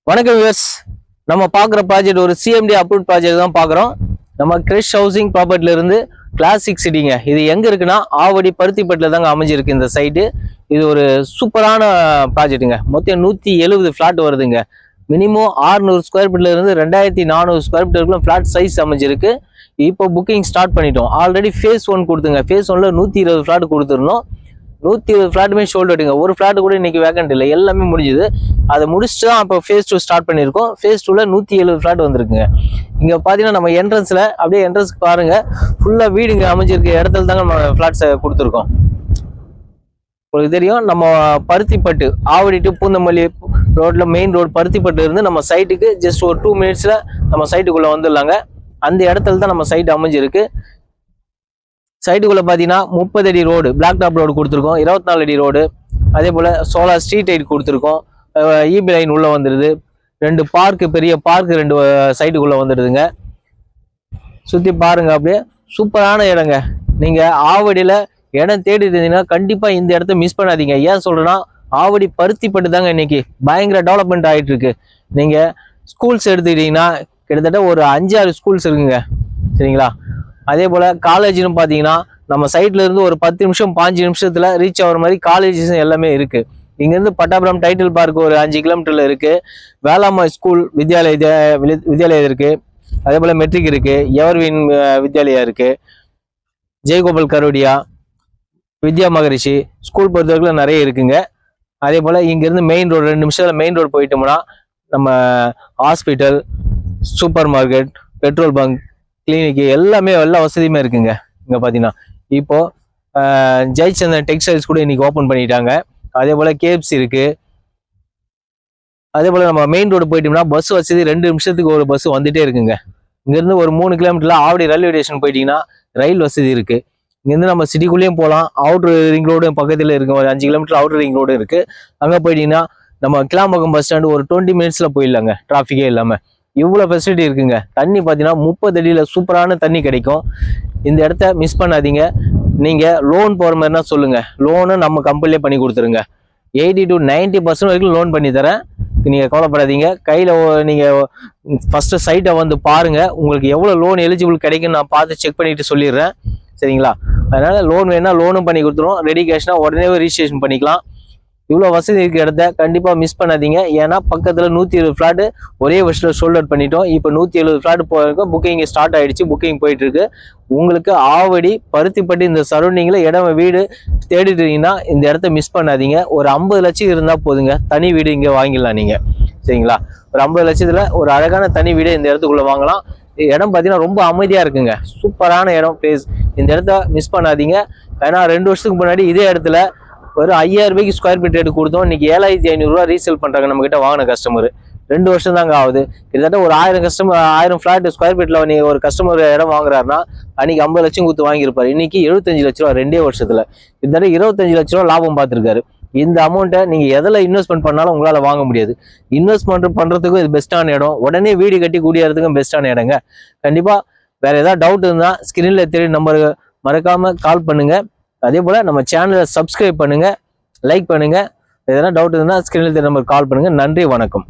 வணக்கம் வியூவர்ஸ். நம்ம பார்க்குற ப்ராஜெக்ட் ஒரு சிஎம்டி அப்ரூவ் ப்ராஜெக்ட் தான் பார்க்குறோம். நம்ம கிரிஷ் ஹவுசிங் ப்ராப்பர்ட்டில இருந்து கிளாசிக் சிட்டிங்க. இது எங்கே இருக்குன்னா ஆவடி பருத்திப்பட்டில் தாங்க அமைஞ்சிருக்கு இந்த சைட்டு. இது ஒரு சூப்பரான ப்ராஜெக்ட்டுங்க. மொத்தம் 170 ஃப்ளாட் வருதுங்க. மினிமம் 600 ஸ்கொயர் ஃபீட்ல இருந்து 2400 ஸ்கொயர் ஃபீட் வரைக்கும் ஃப்ளாட் சைஸ் அமைஞ்சிருக்கு. இப்போ புக்கிங் ஸ்டார்ட் பண்ணிட்டோம். ஆல்ரெடி ஃபேஸ் 1 கொடுத்துங்க. ஃபேஸ் 1ல 120 ஃப்ளாட் கொடுத்துருந்தோம். 120 ஃப்ளாட்டுமே ஷோல்ட் எடுங்க. ஒரு ஃப்ளாட் கூட இன்னைக்கு வேகண்ட் இல்லை, எல்லாமே முடிஞ்சுது. அதை முடிச்சுட்டு தான் இப்போ ஃபேஸ் 2 ஸ்டார்ட் பண்ணியிருக்கோம். ஃபேஸ் 2ல 170 ஃப்ளாட் வந்திருக்குங்க. இங்கே பார்த்தீங்கன்னா நம்ம என்ட்ரன்ஸில் அப்படியே என்ட்ரன்ஸ்க்கு பாருங்க, ஃபுல்லாக வீடுங்க அமைஞ்சிருக்க இடத்துல தாங்க நம்ம ஃப்ளாட்ஸை கொடுத்துருக்கோம். உங்களுக்கு தெரியும், நம்ம பருத்திப்பட்டு ஆவடி டு பூந்தமல்லி ரோட்ல மெயின் ரோடு பருத்திப்பட்டு இருந்து நம்ம சைட்டுக்கு ஜஸ்ட் ஒரு 2 மினிட்ஸ்ல நம்ம சைட்டுக்குள்ள வந்துடலாங்க. அந்த இடத்துல தான் நம்ம சைட் அமைஞ்சிருக்கு. சைட்டுக்குள்ள பார்த்தீங்கன்னா 30 அடி ரோடு, பிளாக் டாப் ரோடு கொடுத்துருக்கோம். 24 அடி ரோடு, அதே போல் சோலார் ஸ்ட்ரீட் லைட் கொடுத்துருக்கோம். இபி லைன் உள்ளே வந்துடுது. 2 பார்க்கு, பெரிய பார்க்கு 2 சைட்டுக்குள்ளே வந்துடுதுங்க. சுற்றி பாருங்க, அப்படியே சூப்பரான இடங்க. நீங்கள் ஆவடியில் இடம் தேடிட்டு இருந்தீங்கன்னா கண்டிப்பாக இந்த இடத்த மிஸ் பண்ணாதீங்க. ஏன் சொல்கிறேன்னா, ஆவடி பருத்திப்பட்டு தாங்க இன்னைக்கு பயங்கர டெவலப்மெண்ட் ஆகிட்டு இருக்கு. நீங்கள் ஸ்கூல்ஸ் எடுத்துக்கிட்டிங்கன்னா கிட்டத்தட்ட ஒரு 5-6 ஸ்கூல்ஸ் இருக்குங்க, சரிங்களா? அதே போல் காலேஜ்னு பார்த்தீங்கன்னா நம்ம சைட்ல இருந்து ஒரு 10 நிமிஷம் 5 நிமிஷத்தில் ரீச் ஆகிற மாதிரி காலேஜஸ் எல்லாமே இருக்குது. இங்கேருந்து பட்டாபுரம் டைட்டில் பார்க் ஒரு 5 கிலோமீட்டரில் இருக்குது. வேளாண்மை ஸ்கூல் வித்யாலயம் இருக்குது. அதே போல் மெட்ரிக் இருக்குது. எவர்வின் வித்யாலயா இருக்குது. ஜெயகோபால் கரோடியா, வித்யா மகரிஷி ஸ்கூல் பொறுத்தவரைக்கும் நிறைய இருக்குங்க. அதே போல் இங்கேருந்து மெயின் ரோடு 2 நிமிஷத்தில் மெயின் ரோடு போயிட்டோம்னா நம்ம hospital, supermarket, petrol bunk, clinic எல்லாமே எல்லா வசதியுமே இருக்குங்க. இங்கே பார்த்தீங்கன்னா இப்போ ஜெயச்சந்திரன் டெக்ஸ்டைல்ஸ் கூட இன்னைக்கு ஓப்பன் பண்ணிட்டாங்க. அதே போல் கேஎஃப்சி இருக்கு. அதே போல் நம்ம மெயின் ரோடு போயிட்டோம்னா பஸ் வசதி 2 நிமிஷத்துக்கு ஒரு பஸ் வந்துட்டே இருக்குங்க. இங்கேருந்து ஒரு 3 கிலோமீட்டர்ல ஆவடி ரயில்வே ஸ்டேஷன் போயிட்டீங்கன்னா ரயில் வசதி இருக்கு. இங்கேருந்து நம்ம சிட்டிக்குள்ளேயும் போகலாம். அவுட்டர் ரிங் ரோடு பக்கத்தில் இருக்கு. ஒரு 5 கிலோமீட்டர் அவுட்டர் ரிங் ரோடு இருக்கு. அங்கே போயிட்டீங்கன்னா நம்ம கிளாம்பக்கம் பஸ் ஸ்டாண்டு ஒரு 20 மினிட்ஸ்ல போயிடலாங்க, டிராஃபிக்கே இல்லாமல். இவ்வளோ ஃபெசிலிட்டி இருக்குங்க. தண்ணி பார்த்தீங்கன்னா 30 அடியில் சூப்பரான தண்ணி கிடைக்கும். இந்த இடத்த மிஸ் பண்ணாதீங்க. நீங்கள் லோன் போகிற மாதிரினா சொல்லுங்கள், லோனு நம்ம கம்பெனிலே பண்ணி கொடுத்துருங்க. 80 to 90% வரைக்கும் லோன் பண்ணி தரேன். நீங்கள் கவலைப்படாதீங்க. கையில் நீங்கள் ஃபஸ்ட்டு சைட்டை வந்து பாருங்கள். உங்களுக்கு எவ்வளோ லோன் எலிஜிபிள் கிடைக்குன்னு நான் பார்த்து செக் பண்ணிவிட்டு சொல்லிடுறேன், சரிங்களா? அதனால் லோன் வேணா லோனும் பண்ணி கொடுத்துருவோம். ரெடி கேஷ்னா உடனே ரிஜிஸ்ட்ரேஷன் பண்ணிக்கலாம். இவ்வளோ வசதி இருக்க இடத்த கண்டிப்பாக மிஸ் பண்ணாதீங்க. ஏன்னா பக்கத்தில் 170 ஃப்ளாட்டு ஒரே வருஷத்தில் சோல்ட் அவுட் பண்ணிட்டோம். இப்போ 170 ஃப்ளாட் போயிருக்கோம். புக்கிங் ஸ்டார்ட் ஆகிடுச்சு, புக்கிங் போயிட்டுருக்கு. உங்களுக்கு ஆவடி பருத்திப்பட்டு இந்த சரௌண்டிங்கில் இடம் வீடு தேடிட்டீங்கன்னா இந்த இடத்த மிஸ் பண்ணாதீங்க. ஒரு 50 லட்சம் இருந்தால் போதுங்க, தனி வீடு இங்கே வாங்கிடலாம் நீங்கள், சரிங்களா? ஒரு 50 லட்சத்தில் ஒரு அழகான தனி வீடு இந்த இடத்துக்குள்ளே வாங்கலாம். இடம் பார்த்தீங்கன்னா ரொம்ப அமைதியாக இருக்குங்க. சூப்பரான இடம், பிளேஸ். இந்த இடத்த மிஸ் பண்ணாதீங்க. ஏன்னா 2 வருஷத்துக்கு முன்னாடி இதே இடத்துல ஒரு 5000 ரூபாய்க்கு ஸ்கொயர் ஃபீட் ரேட் கொடுத்தோம். இன்னைக்கு 7500 ரூபா ரீசேல் பண்றாங்க நம்ம கிட்ட வாங்கின கஸ்டமர். 2 வருஷம் தாங்க ஆகுது. கிட்டத்தட்ட ஒரு 1000 ஃபிளாட் ஸ்கொயர் ஃபீட்ல நீங்க ஒரு கஸ்டமர் இடம் வாங்குறாருன்னா அன்னைக்கு 50 லட்சம் கொடுத்து வாங்கியிருப்பாரு. இன்னைக்கு 75 லட்ச ரூபா 2 வருஷத்துல. கிட்டத்தட்ட 25 லட்ச ரூபா லாபம் பார்த்துருக்காரு. இந்த அமௌண்ட்டை நீங்க எதில் இன்வெஸ்ட்மெண்ட் பண்ணாலும் உங்களால வாங்க முடியாது. இன்வெஸ்ட்மெண்ட் பண்றதுக்கும் இது பெஸ்ட்டான இடம். உடனே வீடு கட்டி குடியேறதுக்கும் பெஸ்ட்டான இடங்க. கண்டிப்பா வேற ஏதாவது டவுட் இருந்தா ஸ்கிரீன்ல தெரிய நம்பருக்கு மறக்காம கால் பண்ணுங்க. அதே போல நம்ம சேனலை சப்ஸ்கிரைப் பண்ணுங்க, லைக் பண்ணுங்க. எதனா டவுட் இருந்தால் ஸ்கிரீனில் நம்பருக்கு கால் பண்ணுங்க. நன்றி, வணக்கம்.